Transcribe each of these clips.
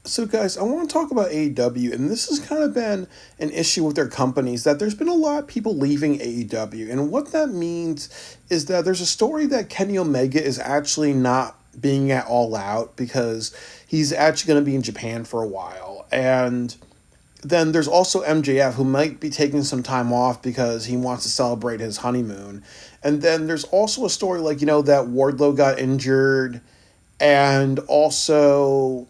So, guys, I want to talk about AEW, and this has kind of been an issue with their companies that there's been a lot of people leaving AEW. And what that means is that there's a story that Kenny Omega is actually not being at All Out because he's actually going to be in Japan for a while. And then there's also MJF who might be taking some time off because he wants to celebrate his honeymoon. And then there's also a story like, that Wardlow got injured, and also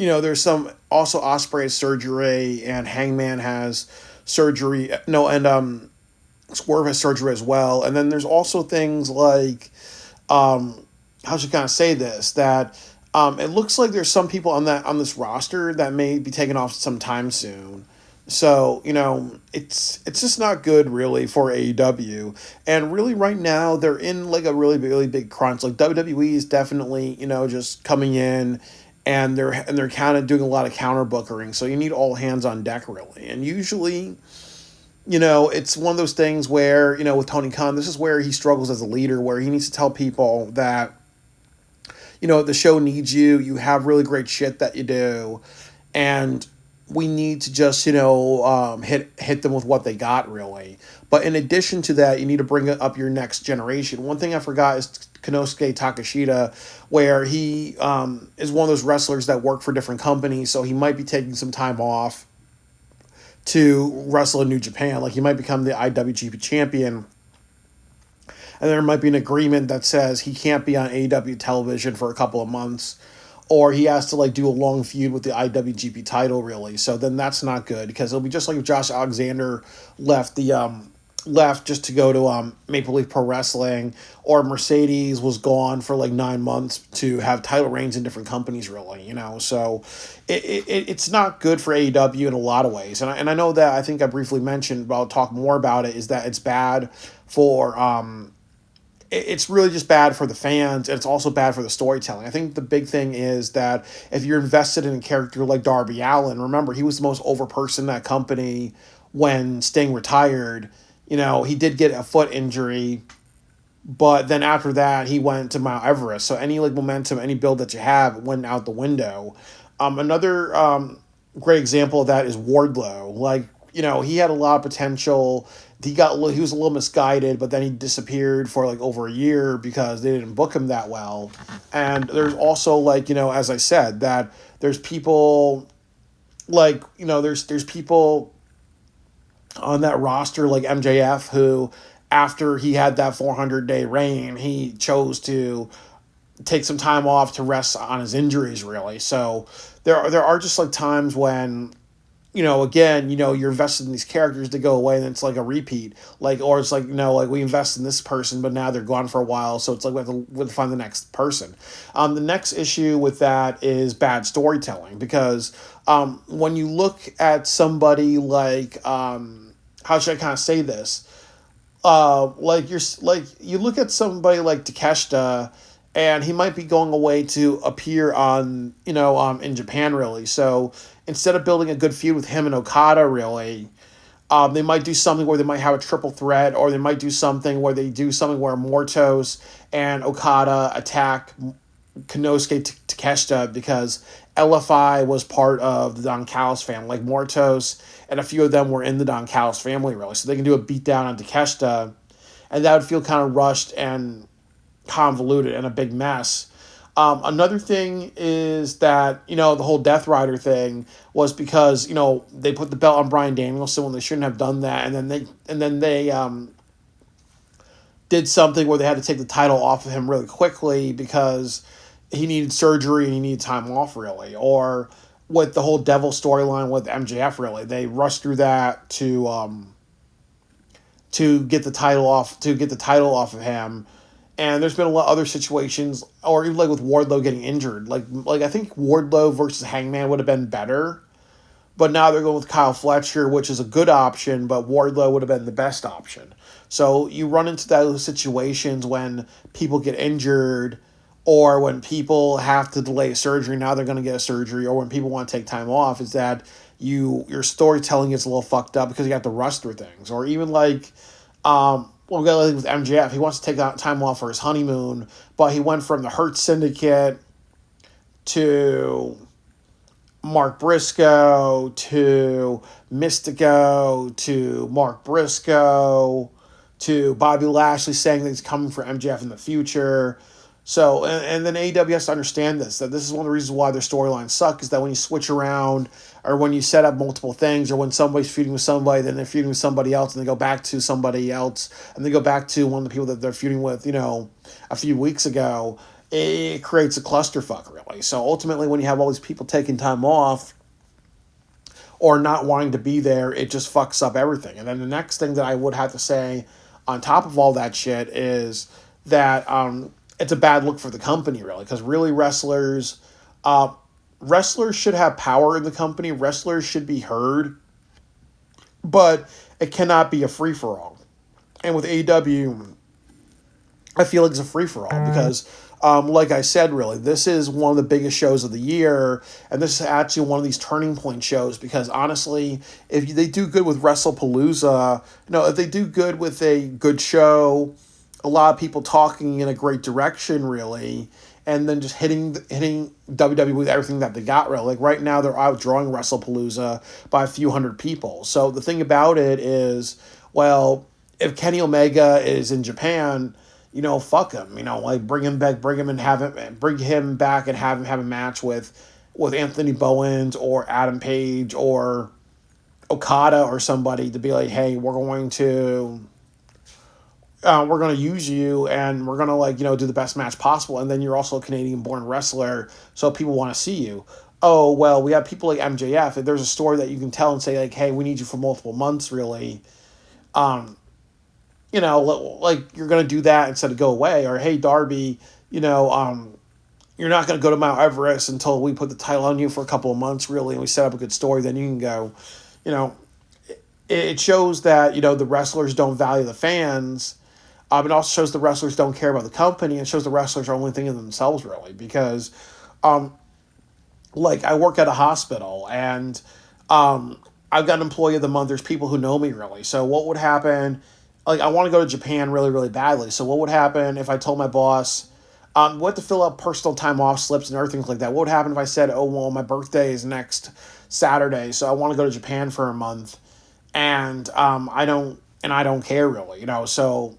there's some also Osprey has surgery and Hangman has surgery. No, and Swerve has surgery as well. And then there's also things like, how should I kind of say this, that it looks like there's some people on this roster that may be taking off sometime soon. So, it's just not good really for AEW. And really right now they're in like a really big crunch. Like WWE is definitely, just coming in, and they're kind of doing a lot of counter bookering. So you need all hands on deck really. And usually, it's one of those things where, with Tony Khan, this is where he struggles as a leader, where he needs to tell people that, the show needs you. You have really great shit that you do, and we need to just hit them with what they got really. But in addition to that, you need to bring up your next generation. One thing I forgot is Konosuke Takeshita, where he is one of those wrestlers that work for different companies, so he might be taking some time off to wrestle in New Japan. Like he might become the IWGP champion, and there might be an agreement that says he can't be on AEW television for a couple of months, or he has to like do a long feud with the IWGP title really. So then that's not good, because it'll be just like if Josh Alexander left just to go to Maple Leaf Pro Wrestling, or Mercedes was gone for like 9 months to have title reigns in different companies really, so it's not good for AEW in a lot of ways. And I know that I think I briefly mentioned, but I'll talk more about it, is that it's bad for it's really just bad for the fans, and it's also bad for the storytelling. I think the big thing is that if you're invested in a character like Darby Allin, remember, he was the most over person in that company when Sting retired. He did get a foot injury, but then after that, he went to Mount Everest. So any like momentum, any build that you have went out the window. Another great example of that is Wardlow. Like, he had a lot of potential. He was a little misguided, but then he disappeared for like over a year because they didn't book him that well. And there's also like, as I said, that there's people like, there's people on that roster like MJF who, after he had that 400-day reign, he chose to take some time off to rest on his injuries really. So there are just like times when, again, you're invested in these characters to go away, and it's like a repeat. Like, or it's like, like we invest in this person, but now they're gone for a while, so it's like we have to find the next person. The next issue with that is bad storytelling, because when you look at somebody like, how should I kind of say this? You look at somebody like Takeshita, and he might be going away to appear on, in Japan really. So instead of building a good feud with him and Okada really, they might do something where they might have a triple threat, or they might do something where Mortos and Okada attack Konosuke Takeshita, because LFI was part of the Don Callis family. Like Mortos and a few of them were in the Don Callis family really. So they can do a beatdown on Takeshita, and that would feel kind of rushed and convoluted and a big mess. Another thing is that, the whole Death Rider thing was because, they put the belt on Bryan Danielson when they shouldn't have done that. And then they did something where they had to take the title off of him really quickly because he needed surgery and he needed time off really. Or with the whole Devil storyline with MJF really, they rushed through that to get the title off of him. And there's been a lot of other situations, or even like with Wardlow getting injured. Like I think Wardlow versus Hangman would have been better, but now they're going with Kyle Fletcher, which is a good option, but Wardlow would have been the best option. So you run into those situations when people get injured, or when people have to delay surgery. Now they're going to get a surgery, or when people want to take time off, is that your storytelling is a little fucked up because you have to rush through things. Or even like, we got with MJF. He wants to take time off for his honeymoon, but he went from the Hurt Syndicate to Mark Briscoe to Mystico to Mark Briscoe to Bobby Lashley saying that he's coming for MJF in the future. So, and then AEW has to understand this, that this is one of the reasons why their storylines suck, is that when you switch around, or when you set up multiple things, or when somebody's feuding with somebody, then they're feuding with somebody else, and they go back to somebody else, and they go back to one of the people that they're feuding with, a few weeks ago, it creates a clusterfuck, really. So ultimately, when you have all these people taking time off, or not wanting to be there, it just fucks up everything. And then the next thing that I would have to say on top of all that shit is that it's a bad look for the company, really, because really wrestlers should have power in the company. Wrestlers should be heard, but it cannot be a free for all. And with AEW, I feel like it's a free for all because, like I said, really, this is one of the biggest shows of the year, and this is actually one of these turning point shows because honestly, if they do good with WrestlePalooza, if they do good with a good show, a lot of people talking in a great direction, really, and then just hitting WWE with everything that they got, really. Like right now, they're outdrawing WrestlePalooza by a few hundred people. So the thing about it is, well, if Kenny Omega is in Japan, fuck him. Like bring him back, bring him back and have him have a match with Anthony Bowens or Adam Page or Okada or somebody to be like, hey, we're going to use you and we're going to do the best match possible. And then you're also a Canadian born wrestler. So people want to see you. Oh, well, we have people like MJF. If there's a story that you can tell and say like, hey, we need you for multiple months, really. Like you're going to do that instead of go away. Or, hey, Darby, you're not going to go to Mount Everest until we put the title on you for a couple of months, really, and we set up a good story, then you can go. It shows that, the wrestlers don't value the fans. It also shows the wrestlers don't care about the company. It shows the wrestlers are only thinking of themselves, really, because, I work at a hospital, and I've got an employee of the month. There's people who know me, really. So what would happen? Like, I want to go to Japan really, really badly. So what would happen if I told my boss, we have to fill out personal time off slips and everything like that? What would happen if I said, oh, well, my birthday is next Saturday, so I want to go to Japan for a month, and I don't care, really, so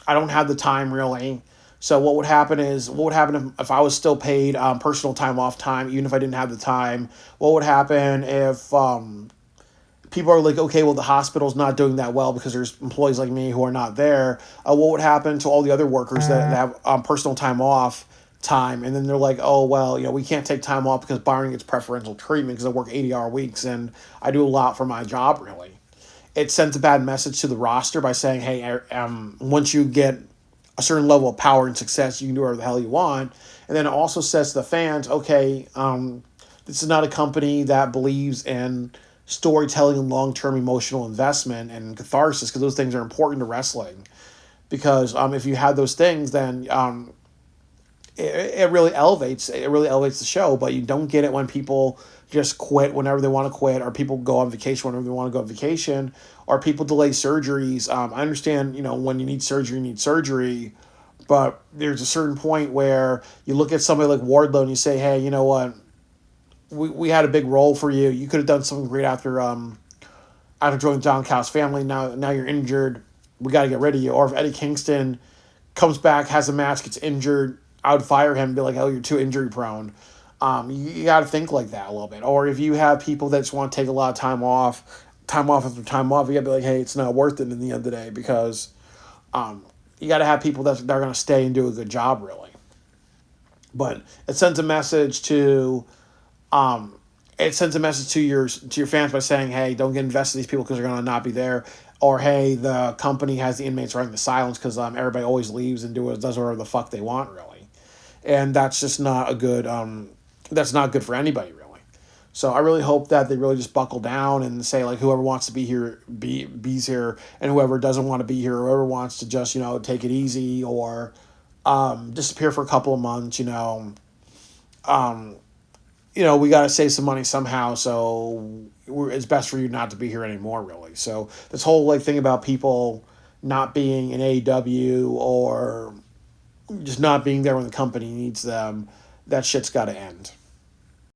I don't have the time, really. So what would happen if I was still paid personal time off time, even if I didn't have the time? What would happen if people are like, okay, well, the hospital's not doing that well because there's employees like me who are not there? What would happen to all the other workers that have personal time off time? And then they're like, oh, well, we can't take time off because Byron gets preferential treatment because I work 80-hour weeks and I do a lot for my job, really. It sends a bad message to the roster by saying, hey, once you get a certain level of power and success, you can do whatever the hell you want. And then it also says to the fans, okay, this is not a company that believes in storytelling and long-term emotional investment and catharsis, because those things are important to wrestling. Because if you have those things, then it really elevates the show. But you don't get it when people just quit whenever they want to quit, or people go on vacation whenever they want to go on vacation, or people delay surgeries. I understand, when you need surgery, but there's a certain point where you look at somebody like Wardlow and you say, hey, you know what? We had a big role for you. You could have done something great after joining John Cow's family. Now you're injured. We got to get rid of you. Or if Eddie Kingston comes back, has a match, gets injured, I would fire him and be like, oh, you're too injury prone. You got to think like that a little bit. Or if you have people that just want to take a lot of time off after time off, you got to be like, hey, it's not worth it in the end of the day, because you got to have people that are going to stay and do a good job, really. But it sends a message to your fans by saying, hey, don't get invested in these people because they're going to not be there. Or, hey, the company has the inmates running the silence because everybody always leaves and does whatever the fuck they want, really. And that's just not a good, that's not good for anybody, really. So I really hope that they really just buckle down and say, like, whoever wants to be here, be's here, and whoever doesn't want to be here, whoever wants to just, take it easy or disappear for a couple of months, we got to save some money somehow, so it's best for you not to be here anymore, really. So this whole thing about people not being in AEW or just not being there when the company needs them, that shit's got to end.